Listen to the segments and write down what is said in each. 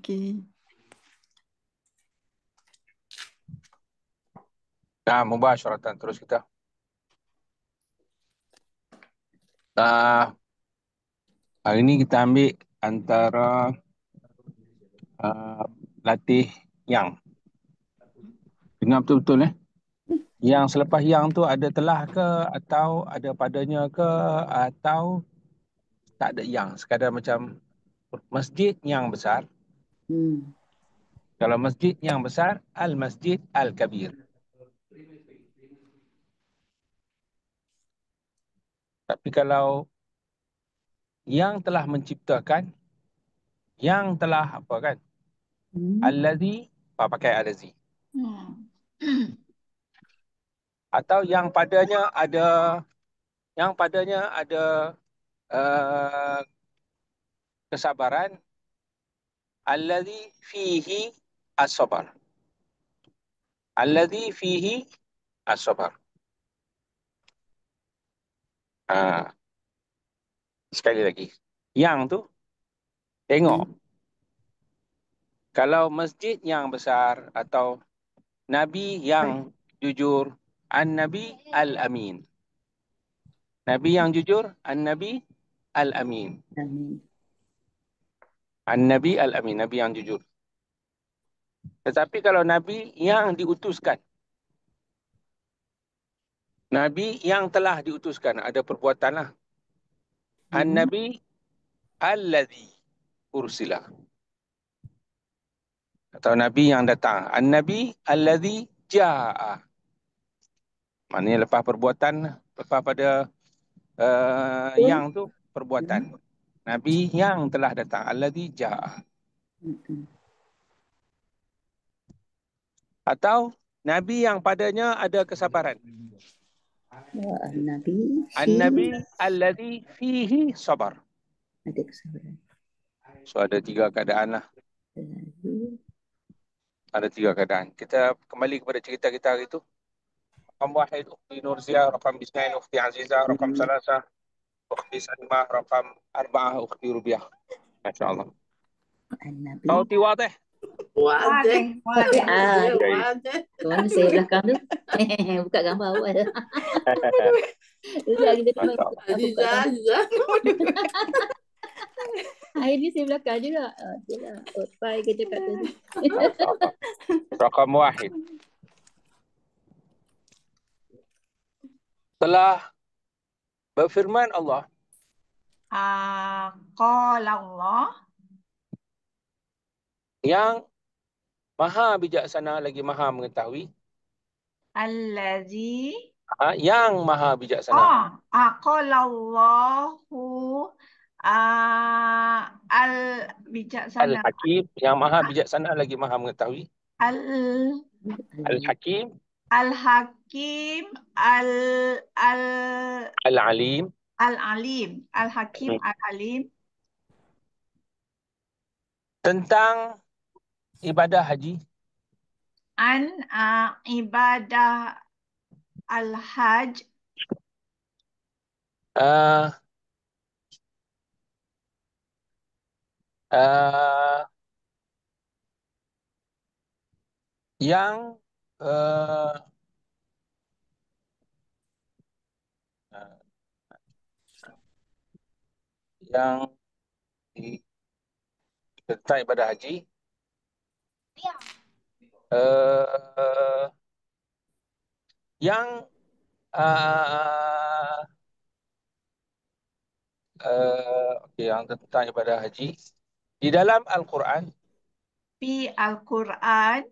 Okey. Nah, mubasyaratan terus kita. Ah, hari ini kita ambil antara latih yang. Dengar betul-betul Yang selepas yang tu ada telah ke atau ada padanya ke atau tak ada yang. Sekadar macam masjid yang besar. Kalau masjid yang besar, Al-Masjid Al-Kabir. Tapi kalau yang telah menciptakan, yang telah apa kan? Allazi, pakai allazi. Atau yang padanya ada uh, kesabaran, allazi fihi as-sabar. Allazi fihi as-sabar. Sekali lagi. Yang tu, tengok. Kalau masjid yang besar atau Nabi yang jujur, An-Nabi Al-Amin. Nabi yang jujur, An-Nabi Al-Amin. An-Nabi Al-Amin, Nabi yang jujur. Tetapi kalau Nabi yang diutuskan, Nabi yang telah diutuskan, ada perbuatan lah. An-Nabi Alladhi ursila. Atau Nabi yang datang. An-Nabi Alladhi ja'a. Maknanya lepas perbuatan, lepas pada yang tu, perbuatan. Nabi yang telah datang. Alladhi ja'a. Atau Nabi yang padanya ada kesabaran. An-Nabi alladhi fihi sabar. Ada kesabaran. So ada 3 keadaan lah. Ada 3 keadaan. Kita kembali kepada cerita kita hari itu. Rakam 1, Ukhti Nurzia. Rakam 2, Ukhti Azizah. Rakam 3, Ukhti Salma. Rakam 4, Ukhti Rubiah. Masya Allah. Sauti wadih? Wadih. Mana saya belakang tu? Buka gambar awal. Hari ni saya belakang juga. Pai kerja kat tadi. Rakam 1. Telah berfirman Allah. Qala Allah. Yang maha bijaksana lagi maha mengetahui. Allazi. Yang maha bijaksana. Qala Allahu al-bijaksana. Al-Hakim. Yang maha bijaksana lagi maha mengetahui. Al-Hakim. Al-Hakim. Al-Alim. Al-Alim. Al-Hakim. Al-Alim. Tentang ibadah haji. Ibadah al-hajj. Yang tentang ibadah haji. Yang yang tentang ibadah haji di dalam Al-Quran. Di Al-Quran.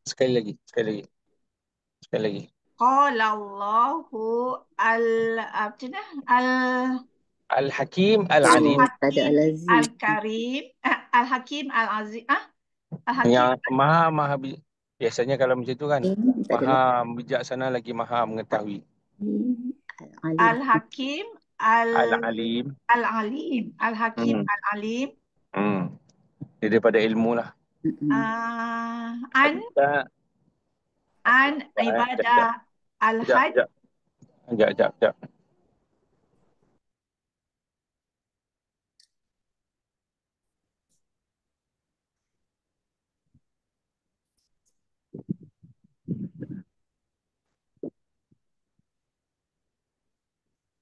Sekali lagi. Qala Allahu Al-Hakim Al-Alim. Al-Karim. Al-Hakim Al-Aziz. Yang maha biasanya kalau macam tu kan, maha bijaksana lagi maha mengetahui. Al-Hakim Al-Alim. Al-Alim. Al-Hakim Al-Alim. Dia daripada ilmu lah. Ibadah al-hajj. Sekejap.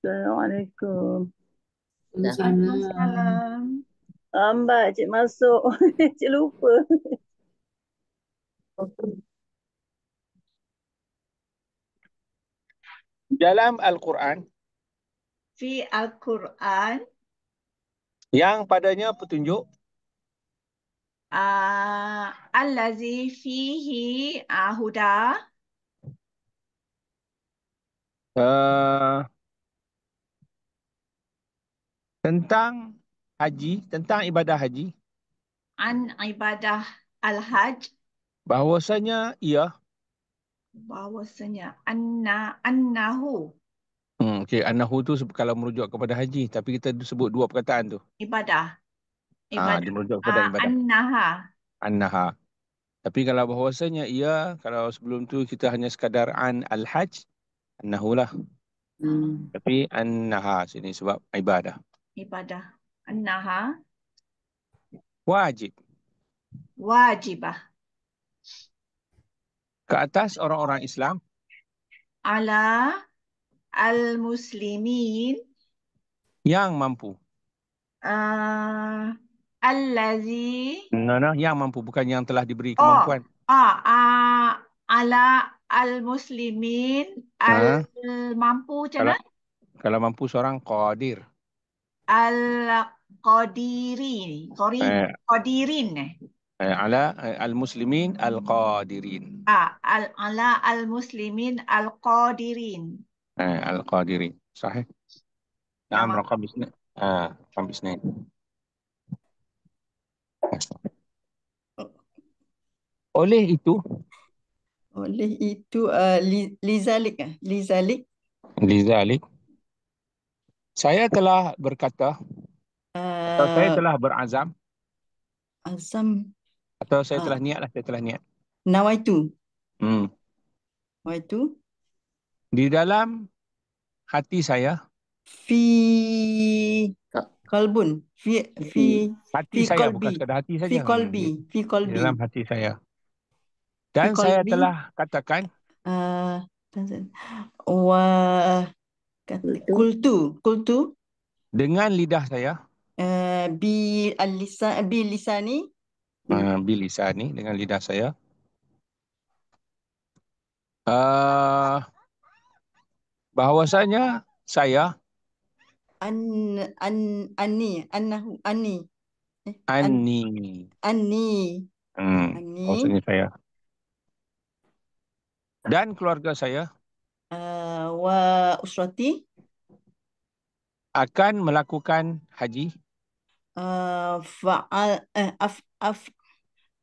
Assalamualaikum. Waalaikumsalam. Lambat cik masuk. Cik lupa. Dalam Al-Quran Fi Al-Quran yang padanya petunjuk allazi fihi huda uh, tentang haji, tentang ibadah haji, an ibadah al-hajj, bahwasanya ia bahwasanya annahu okey, annahu tu kalau merujuk kepada haji, tapi kita sebut dua perkataan tu. ibadah Dia merujuk kepada ibadah. annaha Annaha. Tapi kalau bahwasanya ia, kalau sebelum tu kita hanya sekadar an al-hajj, annahu lah. Tapi annaha sini sebab ibadah. ibadah annaha Wajib wajibah ke atas orang-orang Islam ala al-muslimin yang mampu. allazi Yang mampu, bukan yang telah diberi oh kemampuan. ala al-muslimin Ha? al-mampu macam Kalau mana? kalau mampu seorang qadir. Al-qadirin Eh, qadirin ala al-muslimin al-qadirin. ala al-muslimin al-qadirin. Al-qadirin. Sahih. Naam, Tamam. raqam isnain. Raqam isnain. Oleh itu, Oleh itu lizalik lizalik, saya telah berkata atau saya telah berazam azam atau saya telah niat lah, saya telah niat. nawaitu Hmm. nawaitu Di dalam hati saya, fi kalbun fi hati saya bukan sekadar hati saja. fi Di dalam hati saya. fi Dan saya qalbi telah katakan wa kultu dengan lidah saya, bi lisani bilisan ni, dengan lidah saya, uh, bahwasanya saya annahu anni anni, bahwasanya saya dan keluarga saya wa usrati akan melakukan haji. fa'al Af'alu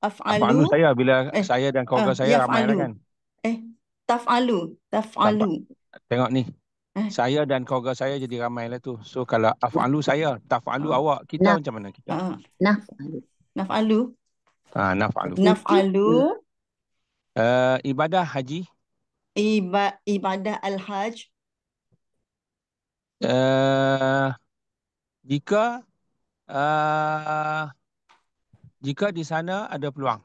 af'alu saya bila saya dan keluarga saya ramai lah yaf'alu kan. taf'alu Tengok ni. Saya dan keluarga saya jadi ramai lah tu. So kalau af'alu saya, taf'alu awak, kita macam mana kita? naf'alu Naf'alu. Ibadah haji, ibadah al-hajj jika jika di sana ada peluang.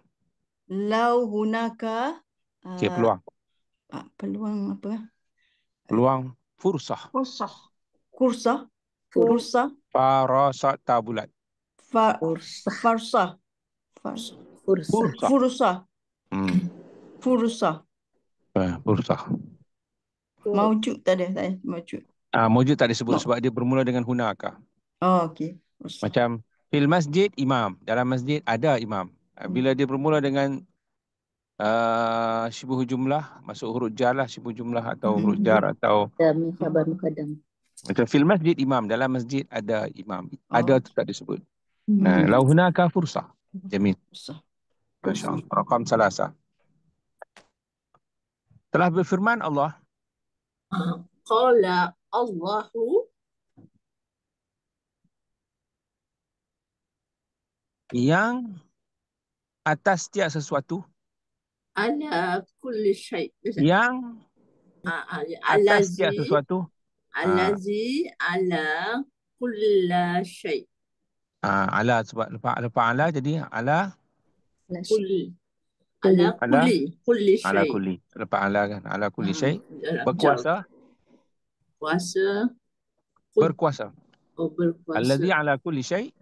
lau hunaka Peluang. peluang apa? Peluang fursah. Kursa. Farasat tabulat. Farsa. Fursah. Fursah. Maujud tak ada. Maujud. Maujud tak disebut sebab dia bermula dengan hunaka. Okey. Macam fil masjid imam. Dalam masjid ada imam. Bila dia bermula dengan syibuh jumlah, masuk huruf jar lah, syibuh jumlah atau huruf jar atau Khabar muqaddam. macam fil masjid imam. Dalam masjid ada imam. Ada tu tak disebut. Lau hunaka fursah. Jamil. Masya Allah. Raqam salasa. Telah berfirman Allah. Qala Allahu Yang atas setiap sesuatu. ala kulli syai'. Yang atas setiap sesuatu. Allazi ala kulli syai'. Ala sebab lepas ala jadi ala Kulli. Ala kulli ala syai'. kulli. Lepas ala kan. Ala kulli syai'. Berkuasa. Kuasa berkuasa. berkuasa. Allazi ala kulli syai'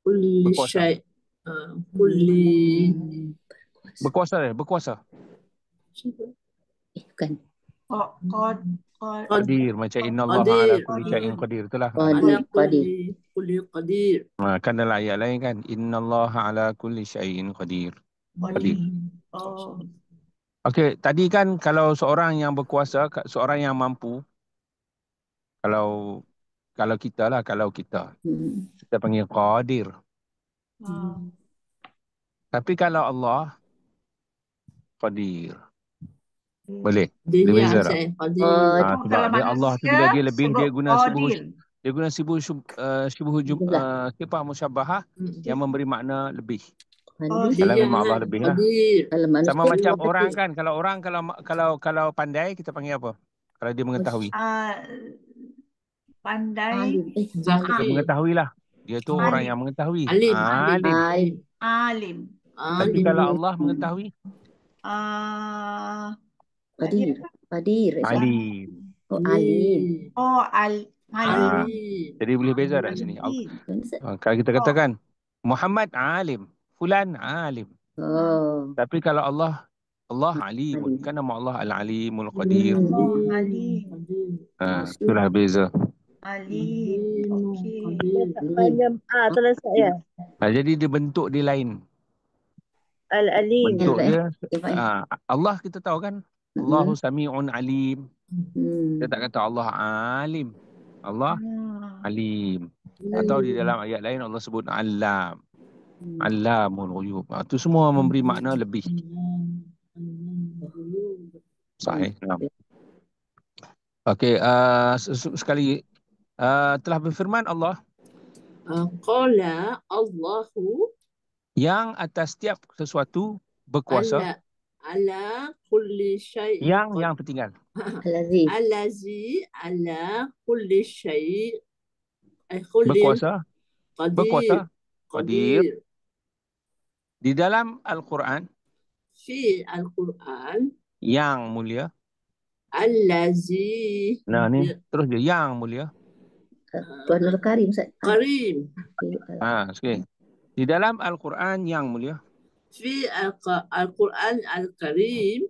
Kulli berkuasa. syai'. Kulli. Berkuasa. Bukan. Qadir. Macam innallaha ala kulli syai'in qadir. Itulah. Ala kulli qadir. Kan dalam ayat lain kan. Innallaha ala kulli syai'in qadir. Qadir. Okey, tadi kan kalau seorang yang berkuasa, seorang yang mampu, kalau kita kita panggil qadir. Tapi kalau Allah qadir. Boleh? Dia beza tak? Sebab dia Allah tu bila dia lebih, dia guna sifat musyabbahah yang memberi makna lebih. Kalau memang Allah lebih lah. Sama macam orang kan, kalau pandai kita panggil apa? Kalau dia mengetahui. Pandai. Dia mengetahui lah. Dia tu orang yang mengetahui. Alim. Tapi kalau Allah mengetahui? Qadir. Alim. Alim. Alim. Jadi boleh beza tak sini? Kalau kita katakan Muhammad alim, fulan alim. Tapi kalau Allah alimun. Kan nama Allah al-alimul qadir. Itulah beza. Alim. Panjang terletak ya. Jadi dia bentuk dia lain. Al-alim. Bentuk dia Allah kita tahu kan, Allahu sami'un alim. Dia tak kata Allah alim. Allah alim. Atau di dalam ayat lain Allah sebut alam. Alamul ghuyub. Itu semua memberi makna lebih. Sahih. Okey, sekali telah berfirman Allah. Qala Allahu, yang atas setiap sesuatu berkuasa. Ala kulli syai'. Yang tertinggal. Allazi ala kulli syai'. Berkuasa. Qadir. Di dalam Al-Quran. Fi Al-Quran. Yang mulia. Allazi. Nah ni terus dia yang mulia. Tuan Al-Karim Ustaz. Karim. Sikit. Di dalam Al-Quran yang mulia. Fi Al-Quran Al-Karim.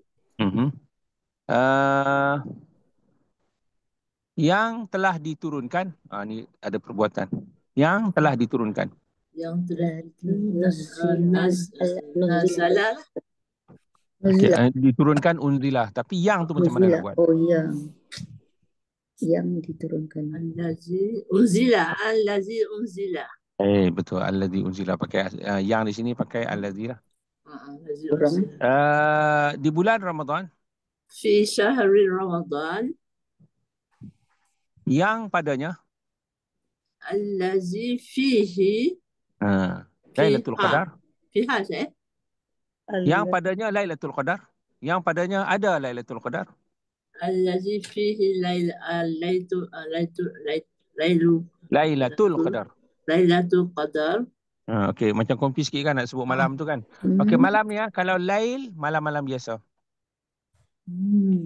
Yang telah diturunkan. Ni ada perbuatan. Yang telah diturunkan. Yang telah nazalah. Diturunkan unzilah. Tapi yang tu macam mana nak buat? Yang diturunkan. Allazi unzila. Betul. Allazi unzila. Pakai yang di sini pakai allazi lah. Di bulan Ramadan. Fi syahri Ramadan. Yang padanya. Allazi fihi. Lailatul Qadar. Fiha Yang padanya Lailatul Qadar. Yang padanya ada Lailatul Qadar. Allazi fihi Lailatul Qadar. Lailatul Qadar. Okey, macam confuse sikit kan nak sebut malam tu kan. Okey, malam ni kalau lail, malam-malam biasa.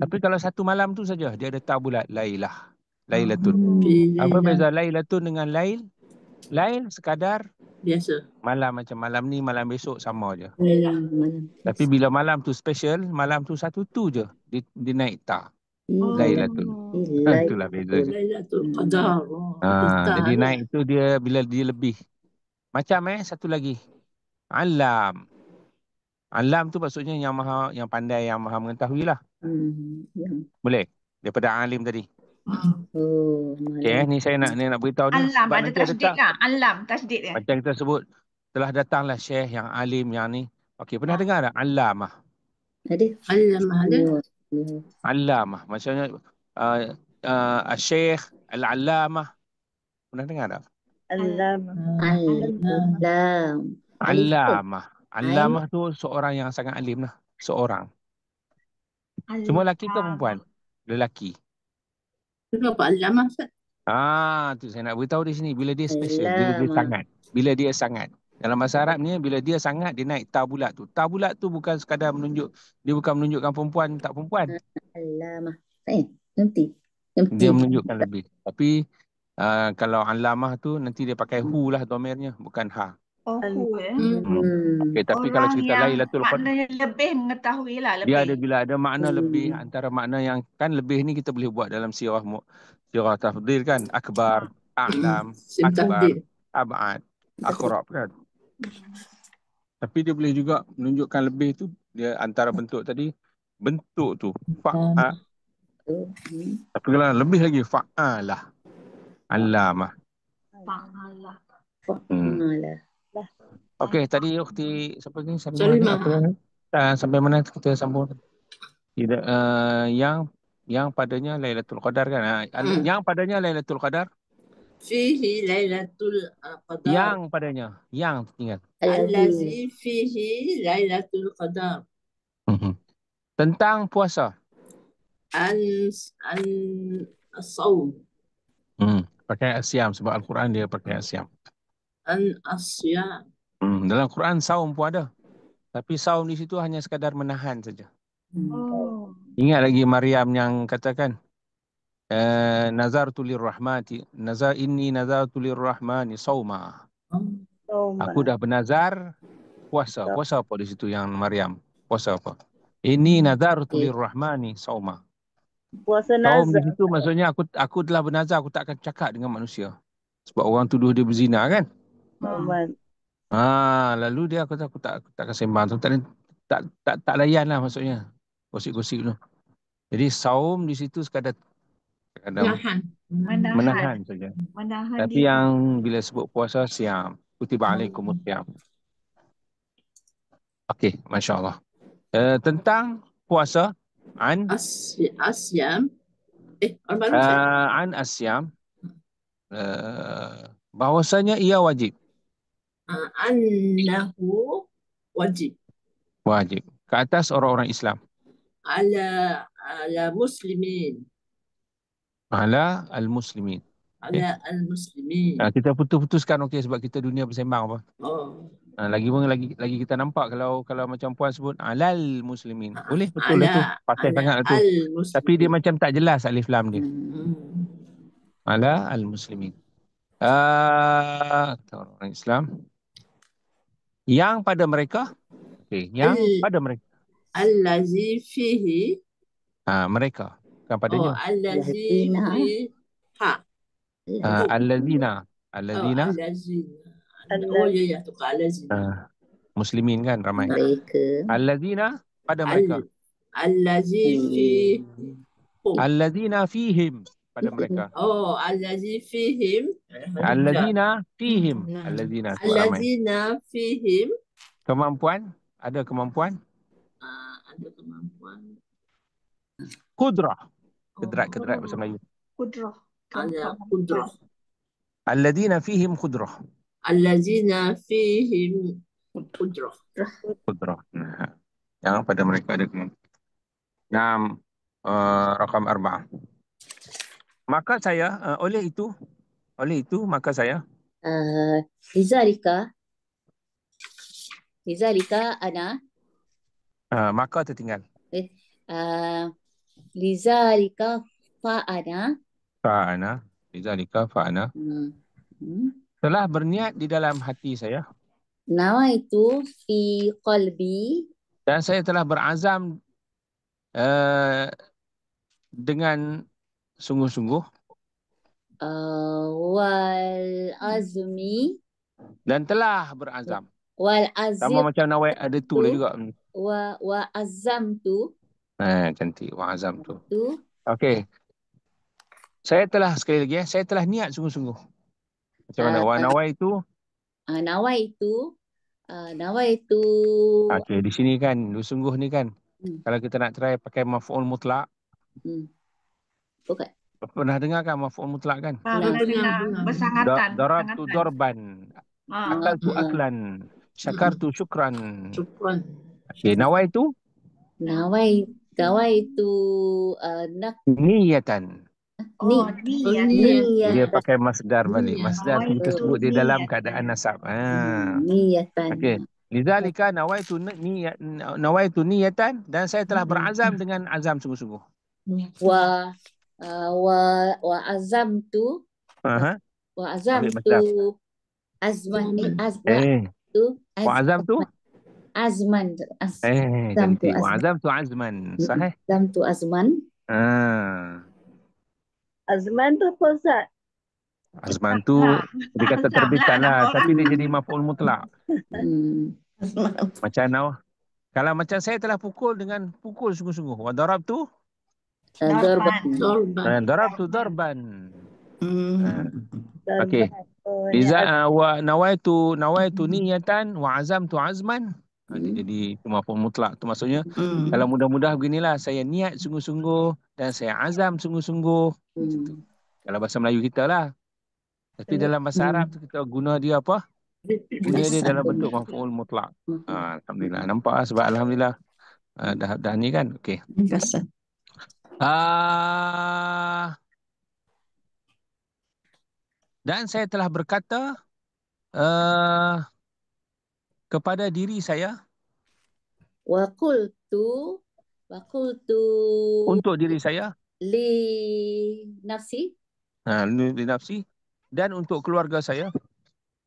Tapi kalau satu malam tu saja dia ada tabulat Lailatul. Apa beza Lailatul dengan lail? Lail sekadar biasa. Malam macam malam ni, malam besok sama je. Tapi bila malam tu special, malam tu satu tu je dia naik ta. Lailatul. Itulah beza. Lailatul Qadar. Jadi naik tu dia bila dia lebih. Macam satu lagi. Alam. Alam tu maksudnya yang pandai, yang maha mengetahui lah. Boleh? Daripada alim tadi. Okey, ni saya nak beritahu ni. Alam ada tasdid kan? Alam tasdid kan? Macam kita sebut, telah datanglah syekh yang alim yang ni. Okey, pernah dengar tak? Alamah. Ada. Alamah. Maksudnya syekh al-alamah. Pernah dengar tak? Alamah tu seorang yang sangat alim lah. Seorang. Semua lelaki ke perempuan? Lelaki. Kenapa alamah Ustaz? Tu saya nak beritahu di sini. Bila dia special, bila dia sangat. Dalam bahasa Arab ni, bila dia sangat, dia naik ta bulat tu. Ta bulat tu bukan sekadar dia bukan menunjukkan perempuan tak perempuan. Alamah. Nanti. Dia menunjukkan lebih. Tapi Kalau alamah tu nanti dia pakai hu lah domirnya, bukan ha. Oh, hu ya. Okay, tapi kalau Orang cerita yang Lailatul Qadar, maknanya lebih mengetahui lah, dia ada lebih. bila ada makna lebih, antara makna yang kan lebih ni kita boleh buat dalam sirah tafdil kan, akbar, a'lam, Sim akbar, tafdil. ab'ad, aqrab kan. Tapi dia boleh juga menunjukkan lebih tu, dia antara bentuk tadi, bentuk tu fa'a, tapi kalau lebih lagi fa'alah, alamah. Fa'alah. Okey, tadi ukhti siapa ni? Salimah. Sampai mana kita sambung? Tidak, yang padanya Lailatul Qadar kan? Yang padanya Lailatul Qadar? Fihi Lailatul Qadar. Yang padanya, yang tinggal. Allazi fihi Lailatul Qadar. Tentang puasa. As-sawm. Pakai asyam sebab Al-Quran dia pakai asyam. Asyam. Dalam Quran saum pun ada. Tapi saum di situ hanya sekadar menahan saja. Ingat lagi Maryam yang katakan nazartu inni nazartu lirrahmani sauma. Aku dah bernazar puasa. Puasa apa di situ yang Maryam? Puasa apa? Inni nazartu lirrahmani sauma. Puasa Saum di nazar. situ maksudnya aku telah bernazar aku tak akan cakap dengan manusia. Sebab orang tuduh dia berzina kan? Lalu dia kata aku tak akan sembang. Tak layan lah maksudnya. Gosip-gosip tu. Jadi saum di situ sekadar menahan saja. Tapi diri. yang bila sebut puasa siam. Kutiba alaikumus siam. Okey, masya-Allah. Tentang puasa Asyam. An asyam, bahwasanya ia wajib. Annahu wajib. Wajib. Ke atas orang-orang Islam. Ala muslimin. Ala al-muslimin. Ala al-muslimin. Kita putuskan okey sebab kita dunia bersembang apa. Lagi kita nampak kalau macam puan sebut alal muslimin. Boleh betul lah tu. Pakai sangat tu. Tapi dia macam tak jelas alif lam dia. Ala al-muslimin. Orang Islam yang pada mereka pada mereka allazi fihi mereka kan padanya allazi fi allazina muslimin kan ramai mereka allazina pada mereka allazi fi allazina fihim pada mereka allazi fihim allazina fihim allazina fihim kemampuan ada kemampuan Qudrah bahasa Melayu Qudrah allazina fihim qudrah yang pada mereka ada kemampuan. Rakam 4. Maka saya oleh itu maka saya Lizalika ana maka tertinggal lizalika fa'ana lizalika fa'ana telah berniat di dalam hati saya nawaitu fi qalbi dan saya telah berazam dengan sungguh-sungguh wal azmi dan telah berazam wal azim sama macam nawai ada tu lah juga wa azam tu cantik wa azam tu okey saya telah sekali lagi saya telah niat sungguh-sungguh macam mana wa nawaitu nawaitu okey di sini kan sungguh ni kan kalau kita nak try pakai maf'ul mutlak bukan pernah dengar kan maf'ul mutlak kan Pernah dengar bersangatan darabtu darban akaltu aklan syakartu syukran okey nawaitu niyatan niat dia pakai masdar balik masdar kita sebut dia dalam keadaan nasab niyatan okey lidzalika nawaitu niyatan dan saya telah berazam dengan azam sungguh-sungguh wa azamtu Aha. Wa Ambil azamtu masdar. azman. Wa azam tu? Azman. Cantik. Wa azam tu azman. Sahih? Azamtu azman. Azman tu apa Ustaz? Azman tu dia kata terbitan lah. Tapi dia jadi maf'ul mutlak. Macam mana? Kalau macam saya telah pukul dengan pukul sungguh-sungguh. Wa darabtu? Darabtu darban. Okey. Iza wa nawaitu niyatan wa azamtu azman. Dia jadi maf'ul mutlak. Tu maksudnya kalau mudah-mudah beginilah, saya niat sungguh-sungguh dan saya azam sungguh-sungguh. Kalau bahasa Melayu kita lah. Tapi dalam bahasa Arab tu kita guna dia apa? Guna dia dalam bentuk maf'ul mutlak. Alhamdulillah. Nampak sebab alhamdulillah dah ni kan. Okey. Dan saya telah berkata kepada diri saya, Wa qultu untuk diri saya, li nafsi li nafsi, dan untuk keluarga saya,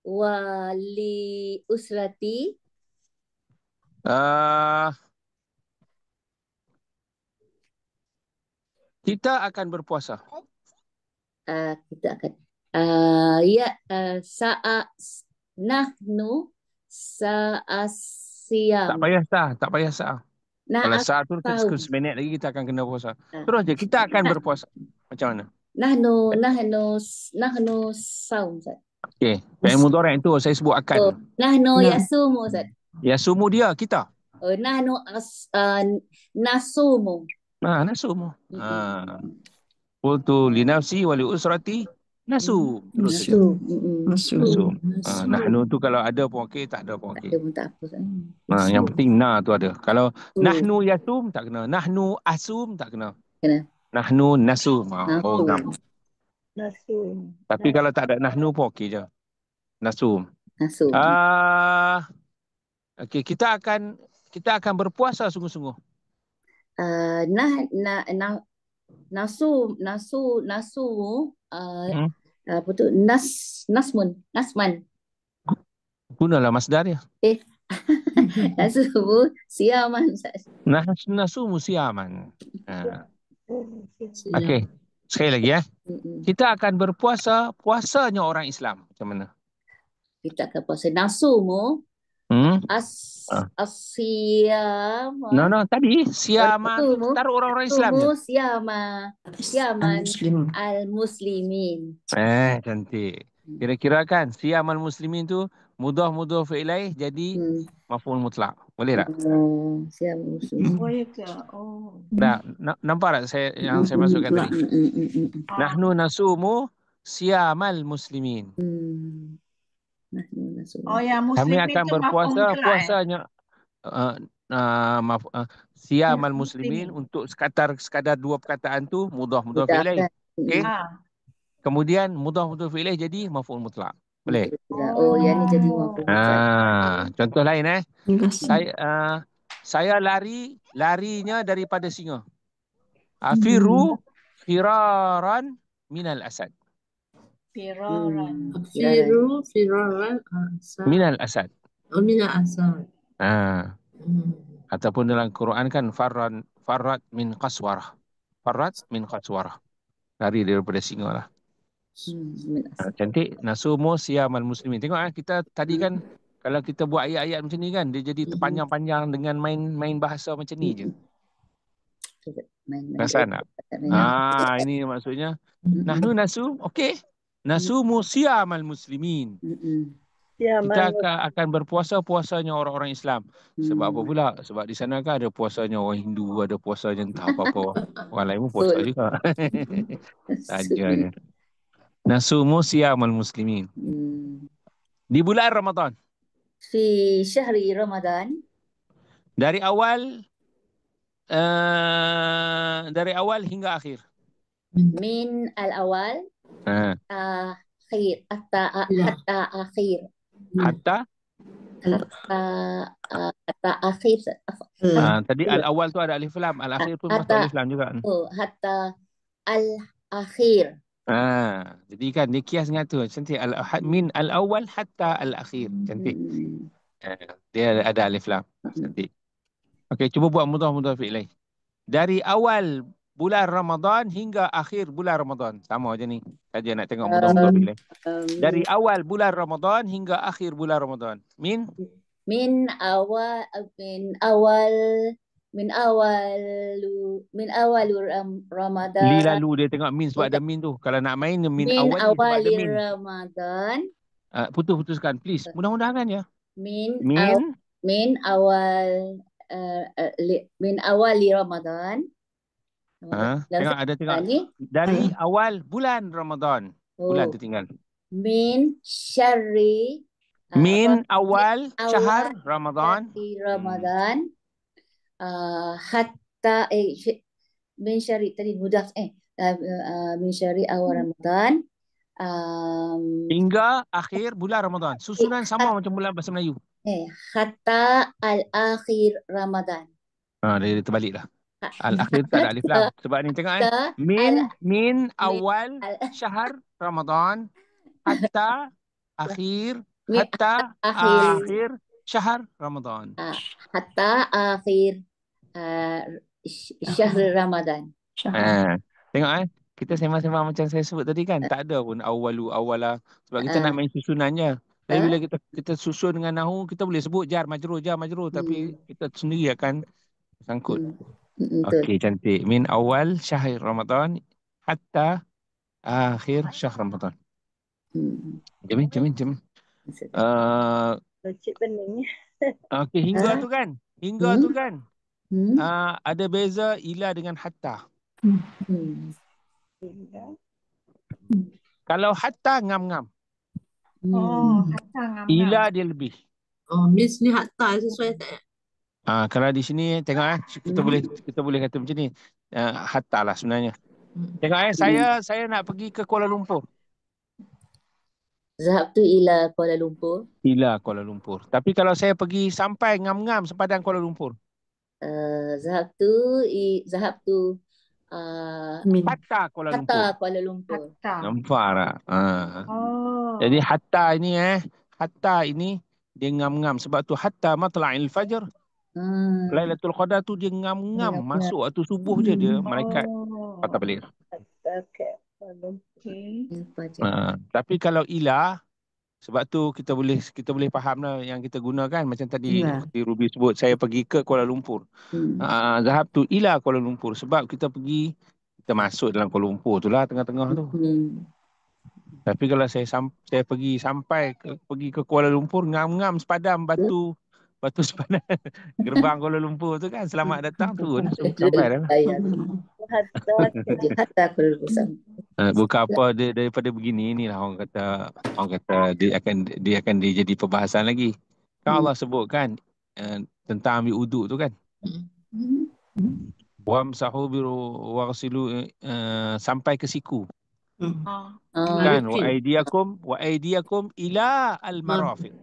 wa li usrati kita akan berpuasa. Kita akan nahnu sa'asiyam. Tak payah sah. Kalau sah tu seminit lagi kita akan kena puasa. Terus je kita akan berpuasa. Macam mana? Nahnu saum Ustaz. Okey, fi'il mudhari' itu saya sebut akan. Nahnu yasumu Ustaz. Yasumu dia kita. Nahnu nasumu. Nasumu. Qultu li nafsi wa li usrati nasu. Nahnu tu kalau ada pun okey, tak ada pun okey. Tak apa. Yang penting tu ada. Kalau nahnu yasum tak kena. Nahnu asum tak kena. Nahnu nasum. Nasum. Tapi kalau tak ada nahnu pun okey je. Nasum. Okey, kita akan berpuasa sungguh-sungguh. Nasumu apa tu nasman gunalah masdar dia. Nasumu siaman. Nasumu siaman. Okey, sekali lagi kita akan berpuasa puasanya orang Islam. Macam mana? Kita akan puasa nasumu As-siyam. Tadi siaman taruh orang-orang Islam je. Siaman al-muslimin. Cantik. Kira-kira kan siaman muslimin tu mudhaf fi'ilai jadi maf'ul mutlak. Boleh tak? Siaman muslimin. Boleh ke? Nampak tak yang saya masukkan tadi? Nahnu nasumu siamal muslimin. Yang kami muslim akan itu berpuasa puasanya siamal muslimin untuk sekadar dua perkataan tu mudhaf fi'ilai. Okey. Kemudian mudhaf fi'ilai jadi maf'ul mutlak. Boleh? Yang ni jadi maf'ul mutlak. Contoh lain saya larinya daripada singa. Afiru firaran minal asad. Firaran. Minal asad. Minal asad. Ataupun dalam Quran kan farrat min qaswarah. Lari daripada singa lah. Cantik. Nasumu siamal muslimin. Tengok kita tadi kan kalau kita buat ayat-ayat macam ni kan dia jadi terpanjang-panjang dengan main bahasa macam ni je. Perasan tak? Ini maksudnya nahnu nasum, okey. Nasumu siamal muslimin. Kita akan berpuasa puasanya orang-orang Islam. Sebab apa pula? Sebab di sana kan ada puasanya orang Hindu, ada puasanya entah apa-apa. Orang lain pun puasa juga. Saja. Nasumu siamal muslimin. Di bulan Ramadan. Fi syahri Ramadan. Dari awal hingga akhir. Min al-awal akhir hatta akhir. Hatta akhir. Tadi al-awal tu ada alif lam, al-akhir pun masuk alif lam juga. Hatta al-akhir. Jadi kan dia kias dengan tu. Cantik. Min al-awwal hatta al-akhir. Cantik. Dia ada alif lam. Cantik. Okey, cuba buat mudah-mudah fi'il. Dari awal bulan Ramadan hingga akhir bulan Ramadan. Sama je ni. Saja nak tengok mudah-mudah fi'il. Dari awal bulan Ramadan hingga akhir bulan Ramadan. Min awal Ramadan. Li lalu dia tengok min sebab ada min tu. Kalau nak main min awal sebab ada min. Ramadan. Putuskan please. Mudah-mudahan ya. Min awal li Ramadan. Tengok ada tengok. Dari awal bulan Ramadan. Bulan tu tinggal. Min syarri. Min awal syahr Ramadan. Ramadan. Hatta min syarri tadi mudah min syarri awal Ramadan. Hingga akhir bulan Ramadan. Susunan sama macam bulan bahasa Melayu. Hatta al-akhir Ramadan. Dia terbalik lah. Al-akhir tak ada alif lam. Sebab ni tengok min awal syahr Ramadan hatta akhir syahr Ramadan. Hatta akhir syahr Ramadan. Tengok kita sembang-sembang macam saya sebut tadi kan. Tak ada pun awala. Sebab kita nak main susunannya. Tapi bila kita susun dengan nahu, kita boleh sebut jar majrur. Tapi kita sendiri akan sangkut. Okey, cantik. Min awal syahr Ramadan hatta akhir syahr Ramadan. Jamin. Cik pening. Okey, hingga tu kan. Ada beza ila dengan hatta. Kalau hatta ngam-ngam. Hatta ngam-ngam. Ila dia lebih. Miss ni hatta sesuai tak? Kalau di sini tengok kita boleh kata macam ni. Hatta lah sebenarnya. Tengok saya nak pergi ke Kuala Lumpur. Zahabtu ila Kuala Lumpur. Ila Kuala Lumpur. Tapi kalau saya pergi sampai ngam-ngam sepadan Kuala Lumpur. Zahabtu hatta Kuala Lumpur. Nampak tak? Jadi hatta ini dia ngam-ngam. Sebab tu hatta matla'il fajr. Lailatul Qadar tu dia ngam-ngam. Masuk waktu subuh je dia malaikat patah balik. Tapi kalau ilah, sebab tu kita boleh faham lah yang kita gunakan. Macam tadi Ruby sebut, saya pergi ke Kuala Lumpur. Zahab tu ilah Kuala Lumpur. Sebab kita masuk dalam Kuala Lumpur tu lah, tengah-tengah tu. Tapi kalau saya pergi ke Kuala Lumpur, ngam-ngam sepadam batu sepadan gerbang Kuala Lumpur tu kan, selamat datang tu sampai dah lah. Bukan apa daripada begini, inilah orang kata dia akan jadi perbahasan lagi. Kan Allah sebutkan tentang ambil uduk tu kan. Wamsahu waghsilu sampai ke siku. Kan wa aydiyakum ila al-marafiq.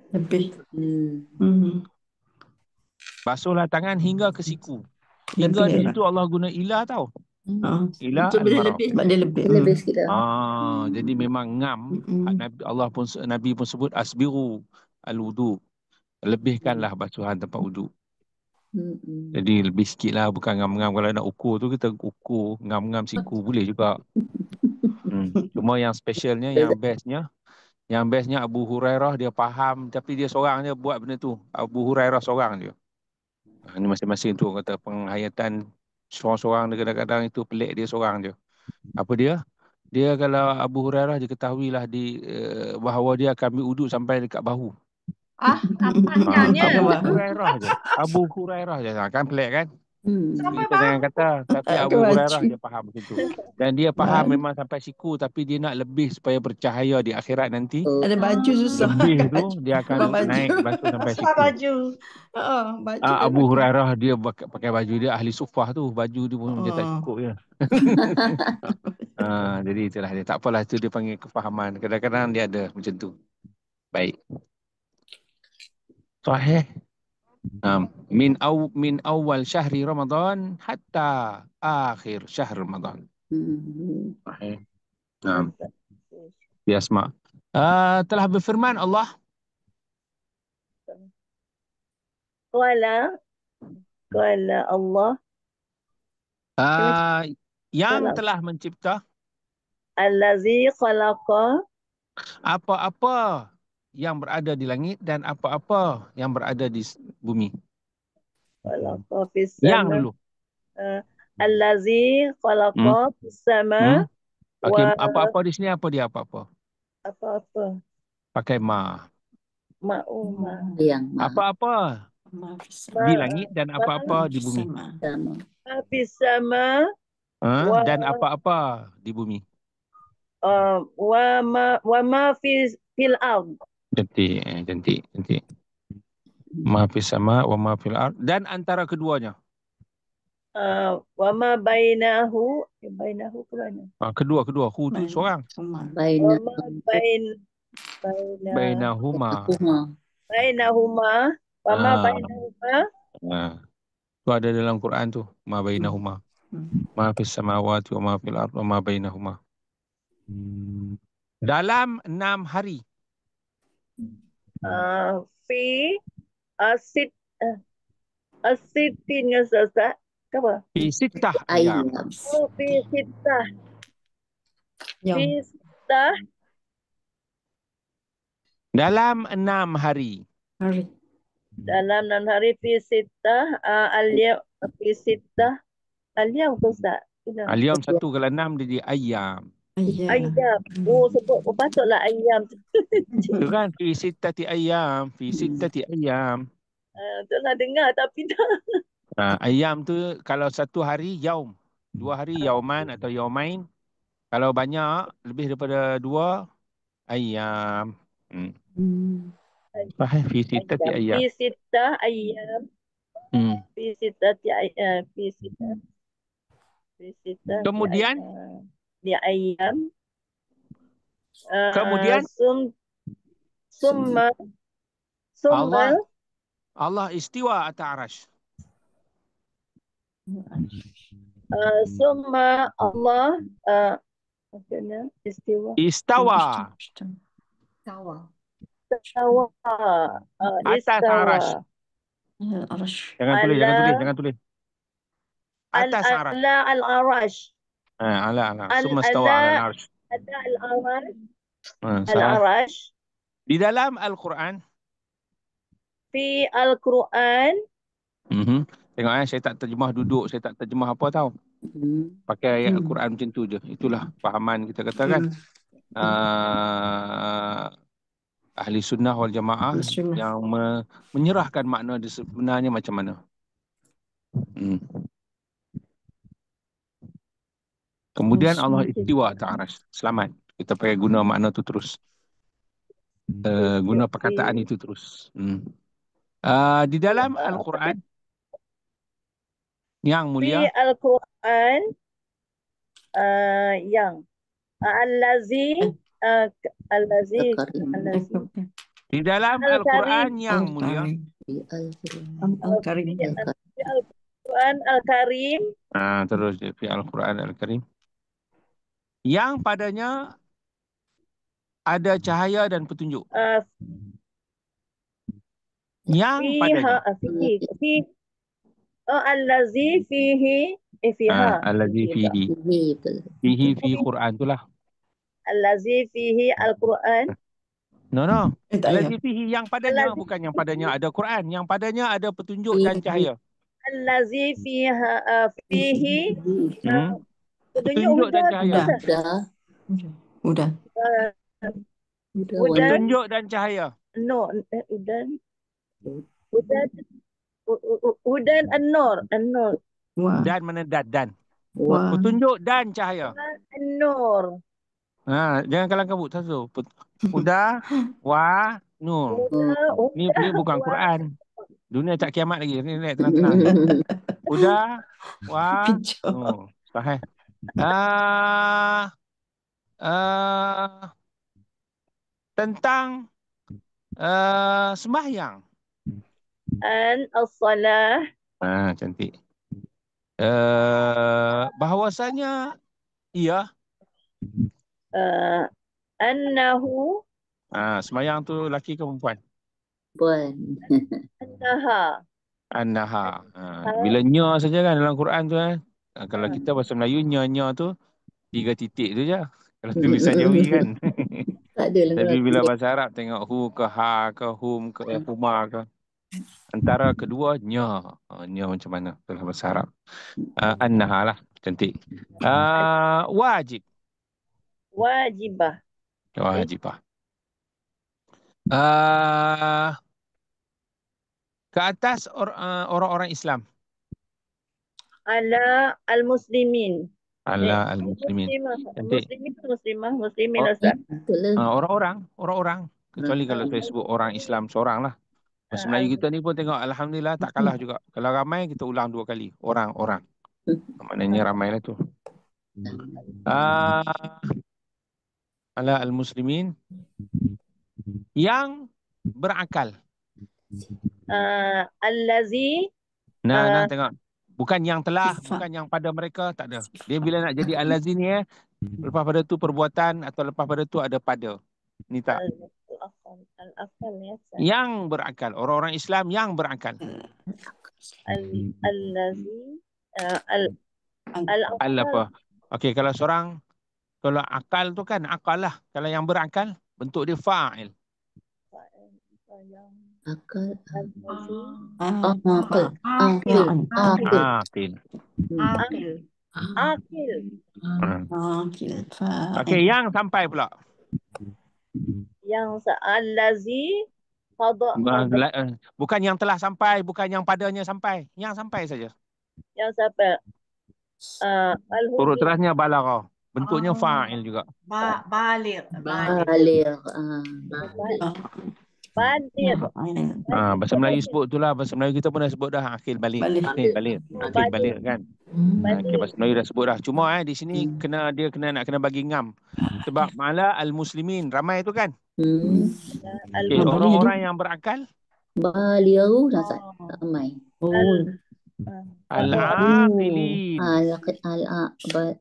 Basuhlah tangan hingga ke siku. Hingga di situ Allah guna ilah tau. Ilah al-marafiq. Dia lebih sikit. Jadi memang ngam. Nabi pun sebut asbiru al-wudu. Lebihkanlah basuhan tempat wudu. Jadi lebih sikit lah, bukan ngam-ngam. Kalau nak ukur tu kita ukur ngam-ngam siku boleh juga. Cuma yang specialnya, yang bestnya Abu Hurairah dia faham, tapi dia seorang je buat benda tu. Abu Hurairah seorang je. Ini masing-masing tu kata penghayatan seorang-seorang dia kadang-kadang itu pelik dia seorang je. Apa dia? Dia kalau Abu Hurairah dia ketahuilah bahawa dia akan ambil uduk sampai dekat bahu. Abu Hurairah je. Kan pelik kan? Kita jangan kata, tapi Abu Hurairah dia faham macam tu. Dan dia faham memang sampai siku, tapi dia nak lebih supaya bercahaya di akhirat nanti. Ada baju susah. Lebih tu dia akan naik basuh sampai siku. Baju. Abu Hurairah dia pakai baju dia ahli sufah tu, baju dia pun macam tak cukup je. Jadi itulah dia. Tak apalah, itu dia panggil kefahaman. Kadang-kadang dia ada macam tu. Baik. Sahih. Min awal syahri Ramadan hatta akhir syahr Ramadan. Nah, fi asma. Telah berfirman Allah Qala Allah yang Salam. telah mencipta allazi khalaqa apa-apa yang berada di langit dan apa-apa yang berada di bumi. khalaqa fis Yang sama dulu. allazi khalaqa fis sama Okey, wa apa-apa di sini apa dia apa-apa? apa-apa Pakai ma. ma'uma Yang maha Apa-apa di langit dan apa-apa di bumi. sama. fis sama wa Dan apa-apa di bumi. wa ma fil ard Cantik, cantik. Ma fis sama wa ma fil ard, dan antara keduanya. wa ma bainahu bainahu ke mana Kedua hu tu seorang. Baina wa ma Bainahuma. bainahuma wa ma Ah. bainahuma Tu ada dalam Quran tu, ma bainahuma. Ma fis samawati wa ma fil ard wa ma bainahuma. Dalam 6 hari. fi asid asitin ngasasa apa Fi sittah ayam. ayam. fi sittah fi sittah Dalam 6 hari. dalam 6 hari fi sittah al-yaum fi sittah al-yaum tu Ustaz Al-yawm 1 kalau 6 dia ayam. ayam sebut patutlah ayam Tu kan fi sittati ayam, fi sittati ayam. Itulah dengar tapi tak Ayam tu kalau 1 hari yaum, 2 hari yauman atau yaumain. Kalau banyak lebih daripada 2 ayam. Faham fi sittati ayam. fi sittah ayam fi sittati ayam fi sittah Kemudian di ayam Kemudian summa Allah istiwa atas arash. summa Allah maksudnya Istawa atas arash. Jangan tulis. Atas arash. al-arash Ala. Summa istawa ala arash. al-arash Di dalam Al-Quran. fi al-Quran. Tengok saya tak terjemah duduk, saya tak terjemah apa tahu. Pakai ayat Al-Quran macam tu je. Itulah fahaman kita katakan. Ahli sunnah wal jamaah yang menyerahkan makna dia sebenarnya macam mana. Kemudian Allah istiwa ta'arash. Selamat. Kita pakai guna makna tu terus. Guna perkataan itu terus. Di dalam Al-Quran yang mulia. Fi Al-Quran yang Allazi Di dalam Al-Quran yang mulia. Al-Quran Al-Karim. Terus fi Al-Quran Al-Karim. Yang padanya ada cahaya dan petunjuk. Yang padanya. Allazi fihi fiha. Allazi fihi. Fihi fi Quran itulah. Allazi fihi Al-Quran. No. Allazi fihi yang padanya, bukan yang padanya ada Quran, yang padanya ada petunjuk dan cahaya. Allazi fiha fihi petunjuk dan cahaya. Udah. Petunjuk dan cahaya. Hudan an-nur. Dan menedad dan. Petunjuk dan cahaya. An-nur. Jangan kalang kabut satu. Huda wa nur. Ni bukan Quran. Dunia tak kiamat lagi. Ni tenang-tenang. Huda wa nur. Sahih. Tentang sembahyang. As-salah. Cantik. Bahawasanya ia Annahu. Semayang tu laki ke perempuan? Puan. Annaha. Annaha. Bila nya saja kan dalam Quran tu kalau kita bahasa Melayu nya tu 3 titik tu je. Kalau tulisan Jawi kan. Tak ada lah Tapi kalau bila bahasa Arab tengok hu ke ha ke hum ke huma ke. Antara kedua nya. Nya macam mana dalam bahasa Arab. Annaha lah. Cantik. Wajib. Wajibah. Wajibah. Ke atas orang-orang Islam. Ala al-muslimin. Ala al-muslimin. Cantik. Muslimin Oh, Ustaz. betul lah. Orang-orang. Kecuali kalau saya sebut orang Islam seorang lah. Bahasa Melayu kita ni pun tengok Alhamdulillah tak kalah juga. Kalau ramai kita ulang 2 kali. Orang-orang. Maknanya ramai lah tu. Ala al-muslimin yang berakal. Allazi. Nah tengok. Bukan yang telah, bukan yang pada mereka, tak ada. Dia bila nak jadi al-lazi ni lepas pada tu perbuatan atau lepas pada tu ada pada. Ni tak. Al-akal ya. Yang berakal. Orang-orang Islam yang berakal. Allazi. Al apa? Okey, kalau akal tu kan akal lah. Kalau yang berakal, bentuk dia fa'il. Akal. Akil. Okey, yang sampai pula. Yang allazi bukan yang telah sampai, bukan yang padanya sampai. Yang sampai saja. Yang sampai. Huruf terasnya balaghah. Bentuknya fa'il juga. Baligh. Bahasa Melayu sebut itulah. Bahasa Melayu kita pun dah sebut dah. Akil balik. Balik kan. Okay, bahasa Melayu dah sebut dah. Cuma di sini dia kena bagi ngam. Sebab mala al-muslimin. Ramai tu kan. Okay, orang-orang yang berakal. Balighu ramai. Al-aqilin. Al-aqilin.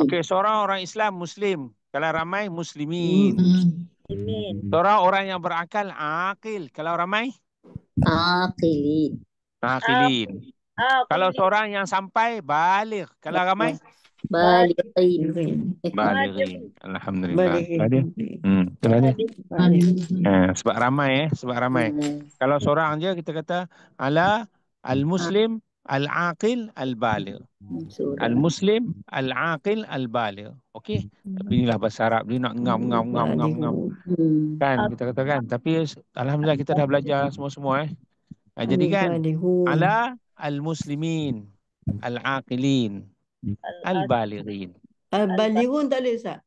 Okey, seorang orang Islam Muslim. Kalau ramai Muslimin. Seorang orang yang berakal aqil. Kalau ramai Aqilin. Kalau seorang yang sampai baligh. Kalau ramai Balighin. Alhamdulillah. Itulah dia. Sebab ramai Kalau seorang je kita kata ala al-muslim al-aqil al-baligh. Al-muslim al-aqil al-baligh. Okey. Tapi inilah bahasa Arab dia nak ngam. Kan kita katakan. Tapi alhamdulillah kita dah belajar semua. Jadi kan ala al-muslimin al-aqilin al-balighin. Al-balighun tak boleh Ustaz.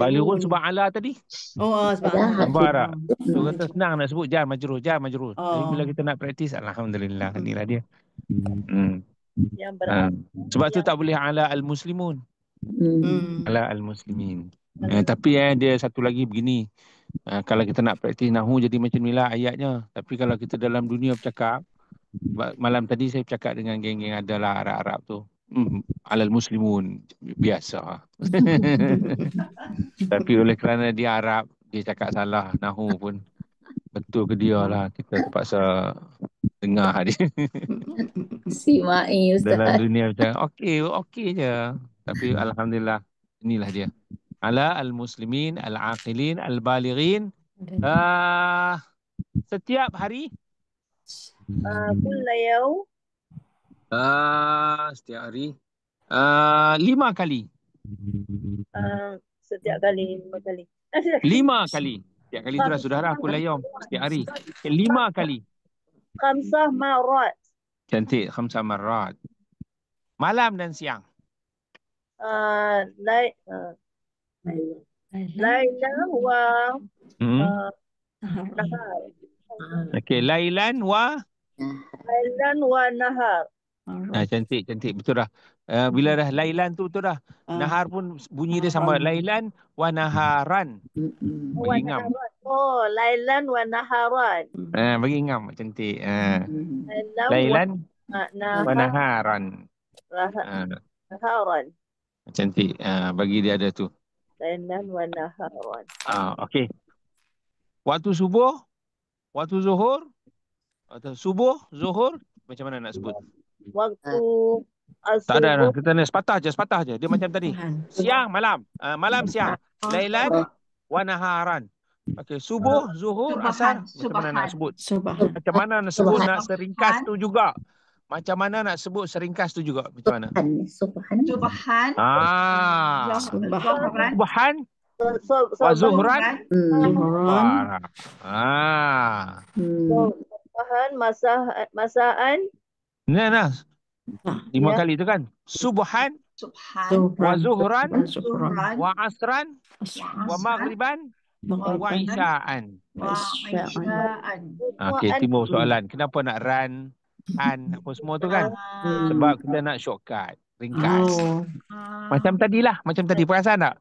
Balighun sebab ala tadi. Sebab Nampak. Tu kata senang nak sebut jar majrur. Tapi bila kita nak praktis alhamdulillah inilah dia. Sebab tu tak boleh ala al-muslimun. Ala al-muslimin. Tapi dia satu lagi begini. Kalau kita nak praktis nahu jadi macam inilah ayatnya. Tapi kalau kita dalam dunia bercakap, malam tadi saya bercakap dengan geng-geng adalah Arab-Arab tu. Alal muslimun biasa. Tapi oleh kerana dia Arab, dia cakap salah nahu pun. Betul ke dia lah, kita terpaksa dengar dia. Si Mai Ustaz. Dalam dunia macam okey je. Tapi alhamdulillah inilah dia. Ala al-muslimin al-aqilin al-balighin. Setiap hari kulla yaum. Setiap hari 5 kali. Setiap kali 5 kali. 5 kali. Setiap kali tu dah sudah dah kulla yaum. Setiap hari 5 kali. Khamsah marat. Cantik. 5 marat. Malam dan siang. Lailan wa nahar. Okey, lailan wa nahar. cantik betul dah. Bila dah lailan tu betul dah. Nahar pun bunyi dia sama. Lailan wa naharan. Bagi ngam. Lailan wa naharan. Bagi ngam cantik. Lailan wa naharan. naharan. Cantik. Bagi dia ada tu. Lailan wa naharan. Okey. Waktu subuh, waktu zuhur, atau subuh, zuhur, macam mana nak sebut? Waktu Tak ada dah. as-subuh. Kita ni sepatah je. Dia macam tadi. Siang, malam. Malam, siang. Lailan wa naharan. Okey, subuh, zuhur, asar. Macam mana nak sebut? Subhan. Macam mana nak sebut nak seringkas tu juga. Macam mana nak sebut seringkas tu juga. Macam mana? Subhan. Subhan. Subhan. Subhan wa zuhran. Zuhran. Subhan, masaan. Nah. 5 kali tu kan. Subhan Subhan. wa zuhran Zuhran. wa asran wa maghriban wa isya'an. Wa isya'an. Okey, timbul soalan. Kenapa nak run, apa semua tu kan? Sebab kita nak shortcut, ringkas. Macam tadilah, macam tadi. Perasan tak?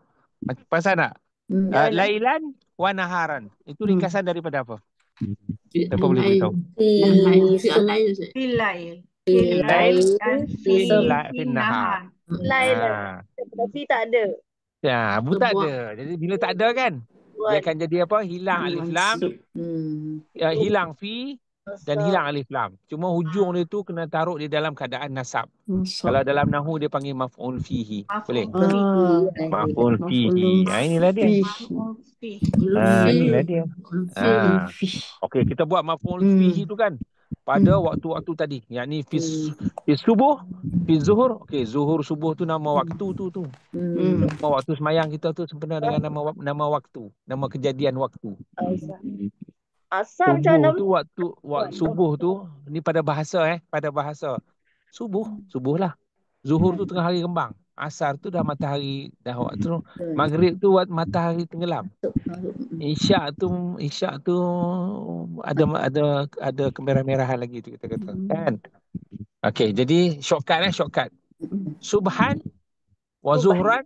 Lailan wa naharan. Itu ringkasan daripada apa? Siapa boleh beritahu? Filail. Filail. Fi nahar. Lain. Tapi tak ada. Ya, tak ada. Jadi bila tak ada kan, dia akan jadi apa? Hilang alif lam, hilang fi dan hilang alif lam. Cuma hujung dia tu kena taruh di dalam keadaan nasab. Kalau dalam nahu dia panggil maf'ul fihi. Boleh? Maf'ul fihi. Inilah dia. Inilah dia. Okey, kita buat maf'ul fihi tu kan pada waktu-waktu tadi. Yakni fi subuh, fi zuhur. Okey, zuhur subuh tu nama waktu tu. Nama waktu semayang kita tu sempena dengan nama waktu, nama kejadian waktu. Asar macam Subuh mana? tu waktu subuh tu ni pada bahasa pada bahasa. Subuh lah. Zuhur tu tengah hari kembang. Asar tu dah matahari dah waktu. Maghrib tu matahari tenggelam. Isyak tu ada kemerah-merahan lagi tu kita kata. Kan? Okey, jadi shortcut. Subhan wa zuhran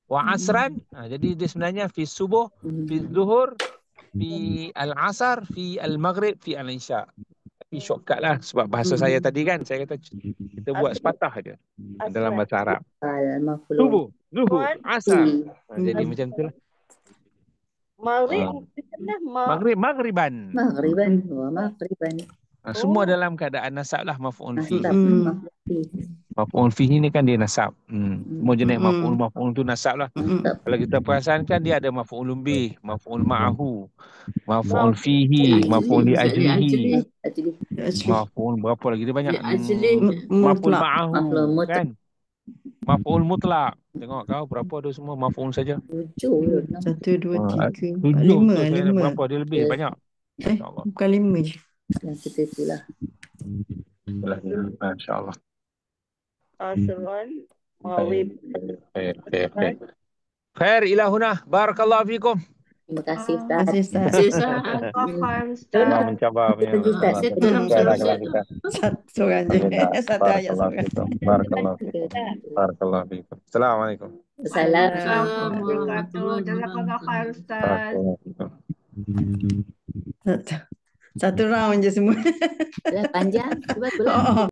wa asran. Jadi dia sebenarnya fi subuh, fi zuhur, fi al-asar, fi al-maghrib, fi al-isya. Tapi shortcut lah sebab bahasa saya tadi kan, saya kata kita buat sepatah je dalam bahasa Arab. Subuh, zuhur, asar. Jadi macam tu lah. Maghrib. Maghriban. Semua dalam keadaan nasab lah maf'ul fi. Maf'ul fi ni kan dia nasab. Semua jenis maf'ul tu nasab lah. Kalau kita perasan kan dia ada maf'ulun bih, maf'ul ma'ahu, maf'ul fihi, maf'ul li ajlihi. Maf'ul berapa lagi dia banyak. Maf'ul ma'ahu kan. Maf'ul mutlak. Tengok kau berapa ada semua maf'ul saja. 7. 1, 2, 3, 4, 7 5. berapa dia lebih banyak. Bukan 5 je. Yang kita itulah. Masya-Allah. Asran. Maghrib. Khair ila huna. Barakallahu fikum. Terima kasih Ustaz. Allah mencabar punya. Satu orang je. Satu ayat seorang. Barakallahu fikum. Barakallahu fikum. Assalamualaikum. Assalamualaikum. Jazakallah khair Ustaz. Satu round je semua. Panjang. Betul.